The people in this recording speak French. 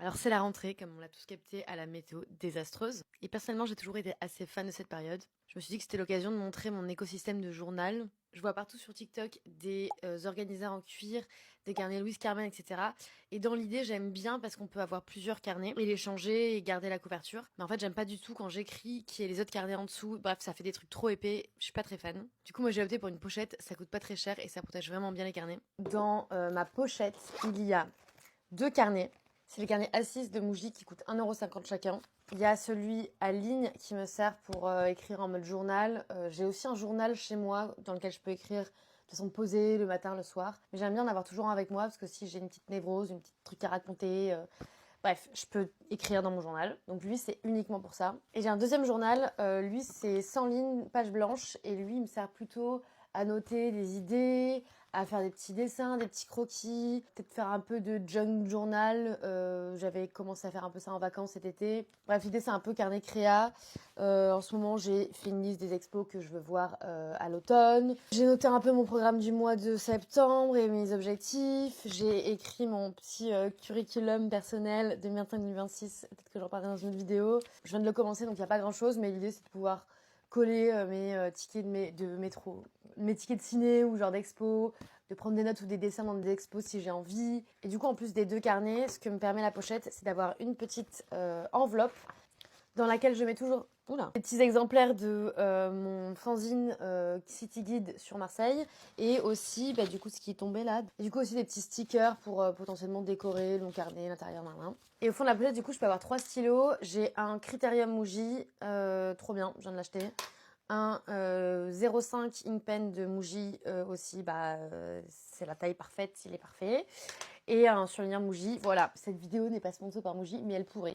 Alors c'est la rentrée, comme on l'a tous capté, à la météo désastreuse. Et personnellement, j'ai toujours été assez fan de cette période. Je me suis dit que c'était l'occasion de montrer mon écosystème de journal. Je vois partout sur TikTok des organisateurs en cuir, des carnets Louise Carmen, etc. Et dans l'idée, j'aime bien parce qu'on peut avoir plusieurs carnets et les changer et garder la couverture. Mais en fait, j'aime pas du tout quand j'écris qu'il y ait les autres carnets en dessous. Bref, ça fait des trucs trop épais. Je suis pas très fan. Du coup, moi, j'ai opté pour une pochette. Ça coûte pas très cher et ça protège vraiment bien les carnets. Dans ma pochette, il y a deux carnets. C'est le carnet A6 de Muji qui coûte 1,50 € chacun. Il y a celui à ligne qui me sert pour écrire en mode journal. J'ai aussi un journal chez moi dans lequel je peux écrire de façon posée le matin, le soir. Mais j'aime bien en avoir toujours un avec moi parce que si j'ai une petite névrose, une petite truc à raconter, bref, je peux écrire dans mon journal. Donc lui, c'est uniquement pour ça. Et j'ai un deuxième journal. Lui, c'est 100 lignes, page blanche. Et lui, il me sert plutôt à noter des idées, à faire des petits dessins, des petits croquis, peut-être faire un peu de junk journal. J'avais commencé à faire un peu ça en vacances cet été. Bref, l'idée, c'est un peu carnet créa. En ce moment, j'ai fait une liste des expos que je veux voir à l'automne. J'ai noté un peu mon programme du mois de septembre et mes objectifs. J'ai écrit mon petit curriculum personnel 2025-2026. Peut-être que j'en parlerai dans une autre vidéo. Je viens de le commencer, donc il n'y a pas grand-chose, mais l'idée, c'est de pouvoir coller mes tickets de métro, mes tickets de ciné ou genre d'expo, de prendre des notes ou des dessins dans des expos si j'ai envie. Et du coup, en plus des deux carnets, ce que me permet la pochette, c'est d'avoir une petite enveloppe dans laquelle je mets toujours des petits exemplaires de mon fanzine City Guide sur Marseille et aussi du coup ce qui est tombé là, et du coup aussi des petits stickers pour potentiellement décorer mon carnet, l'intérieur, et au fond de la pochette du coup je peux avoir 3 stylos. J'ai un Critérium Muji, trop bien, je viens de l'acheter. Un 0,5 ink pen de Muji aussi, c'est la taille parfaite, il est parfait. Et un surligneur Muji. Voilà, cette vidéo n'est pas sponsor par Muji, mais elle pourrait.